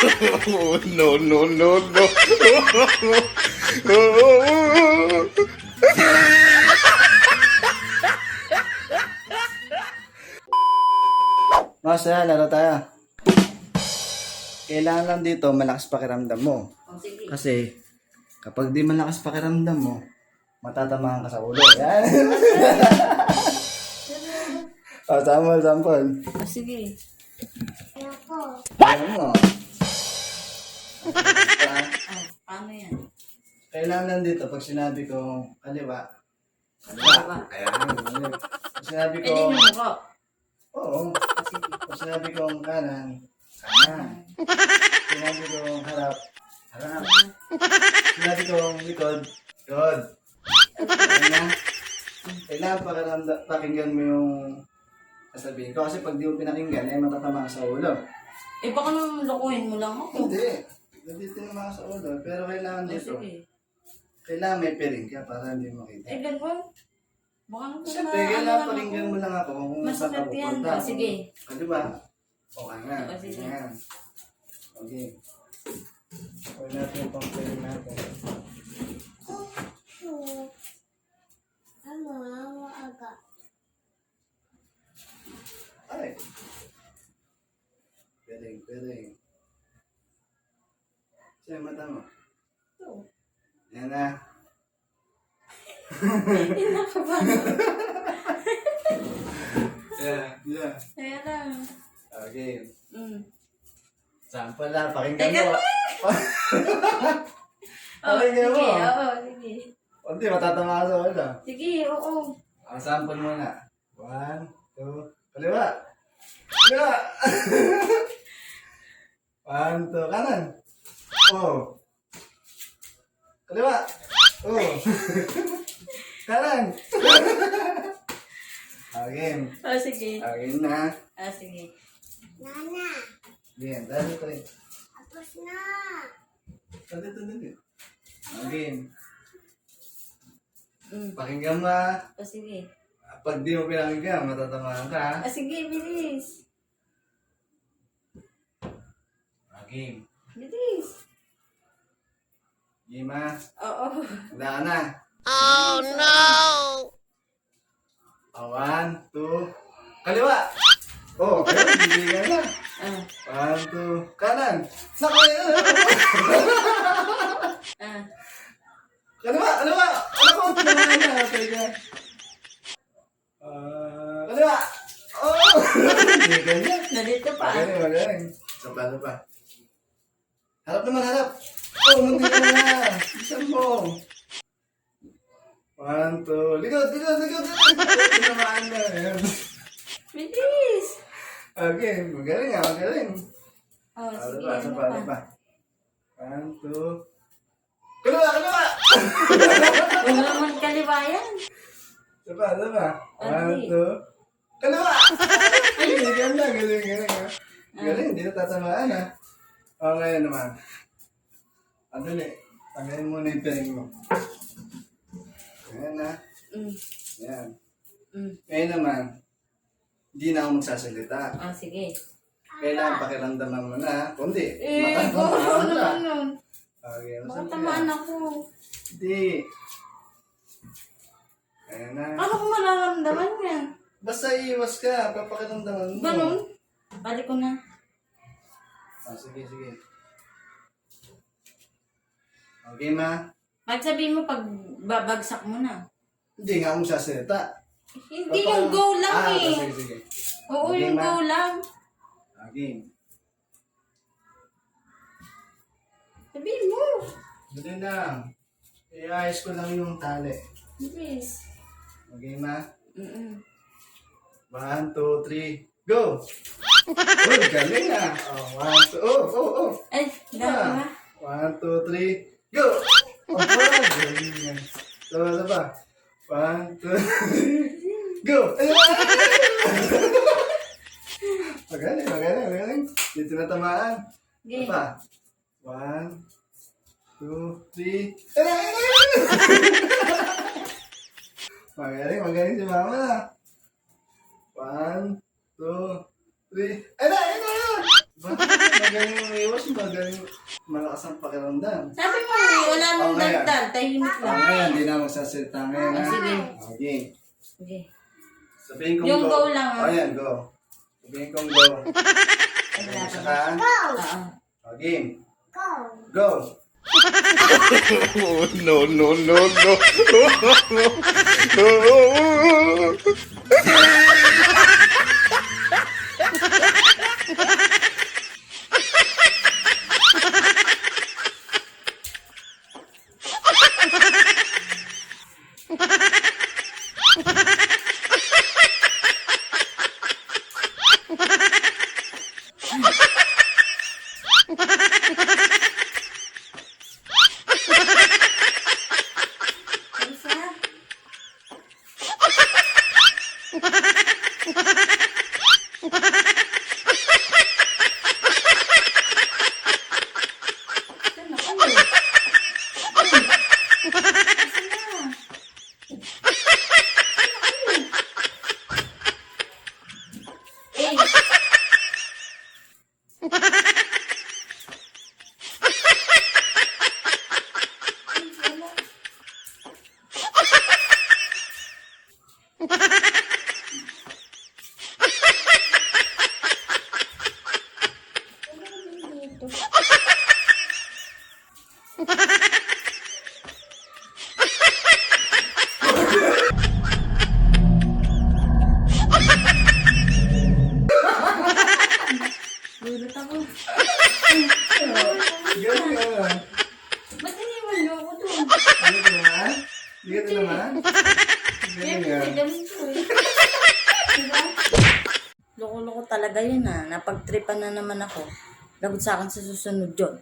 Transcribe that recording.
Oh, no, no, no, no. Masaya, laro tayo. Kailangan lang dito malakas pakiramdam mo. O, sige. Kasi kapag di malakas pakiramdam mo, matatamaan ka sa ulo. Yan. Sample, sample. O, sige. Ayan mo. Paano yan? Kailangan lang dito pag sinabi ko kaliwa. Kaliwa. Ayan. Pag sinabi ko, Pwede mo ko. oo. O, sige. Pag sinabi ko kanan, kanan. Sinabi ko harap, harap. Sinabi ko likod, likod. Ayan na. Kailangan pakinggan mo yung sasabihin ko. Kasi pag di mo pinakinggan, eh matatama ka sa ulo. Eh, baka naman lokohin mo lang ako. Hindi. Hindi tinama ka sa ulo. Pero kailangan O, dito. sige. Kailangan may piring ka para hindi makita. Eh, ganun. Baka naman Siyempre, kailangan pakinggan mo lang ako kung saan ka Masakit yan. pupunta. O, sige. Di ba? Okay nga. O, sige. Ayan. Okay. Huwag natin yung pang-piring natin. Ay. Piring, piring. Siya, mata mo. Ito. Yan na. Yeah, yeah. Kaya lang. Okay. Mm. Sample na, pakinggan Teka. mo. Oh, Pakinggan sige. mo. Oo, sige. Hindi, matatama ka sa ulo. Sige, oo. Ang sample muna. 1, 2, kaliwa. Kaliwa. 1, 2, kanan. Oh. Kaliwa. Oh. Kanan. Okay. Oh, sige. Okay na. Ah, sige. Bien, dali ko rin. Dali. Okay. Mm. Pakinggan mo ha. Oh, sige. Pag di mo pinakinggan, matatamaan ka ha. Ah, sige, bilis. Okay. Bilis. Game ha. Oo. Handa ka na. Oh, no. 1, 2, kaliwa. Oh, ayun, hindi ka na. Ah. 1, 2, kanan. Naku, Ah. kaliwa. Ano ko? Tinamaan na. Teka. Kaliwa. Oh! Hindi ka na. Nandito pa. Magaling. Sa pa. Harap naman, harap. Oh, munti ka na. Bisan mo. 1, 2. Likod. Tinamaan na. Ayan. Bilis. Okay, magaling. Oh, Ano sige. pa? Ano Ano pa? pa? 1, 2. Kaliwa. Huwag naman kaliwayan. Isa pa. 1, Okay. 2. Kaliwa. Ay, galing. Galing, hindi na tatamaan ha. O, ngayon naman. Andali. Tanggalin muna yung piring mo. Ayan ha. Mm. Ayan. Mm. Ngayon naman, hindi na ako magsasalita. Ah, sige. Kailangan pakiramdaman mo na. Kundi, Eh, matatamaan ano ka. naman yun? Okay, Baka masabi tamaan ka. ako. Hindi. Ayan na. Ano kung mararamdaman yan? Basta iwas ka, papakiramdaman mo. Ganun? Balik ko na. Sige. Okay, ma? Magsabihin mo pag babagsak mo na. Hindi nga ako magsasalita. Hindi yung go lang eh. Sige. Oo, Okay, yung ma. go lang. Okay. Sabihin mo. Hindi na. I-ayos ko lang yung tali. Bilis. Okay, ma? Mm-mm. 1, 2, 3, go! Uy, galing ah. 1, 2, oh. Ay, dahil ba? 1, 2, 3, go! Galing yan. Ano ba? 1, 2, 3, go! Magaling. Dito na tamaan. Game. Pa. 1, 2, 3. Magaling si mama. 1, 2, 3. Bakit? Magaling umiwas, magaling malakas ang pakiramdam. Sabi mo, wala nang Oh, ngayon. dagdag. Tahimik lang. Ngayon, hindi na magsasalita ngayon. Ha? Sige. Okay. Sige. Sabihin kong Yung go. go lang, Oh, yan, go. Sabihin kong go. Ay, wala Isa pa. ka? Oo. Oh, game. Go. Oh, no, no, no, no. Isa. Saan na kayo? Saan na? Eh. Ay, wala. Wala naman dito. Gulat ako. Galing ka. Ba't iniwan niyo ako doon? Ano ka naman? Hindi ka naman? Galing Siyempre, ka. gamit ko eh. Diba? Loko-loko talaga yun ah. Napagtripan na naman ako. Lagot sa akin sa susunod yun.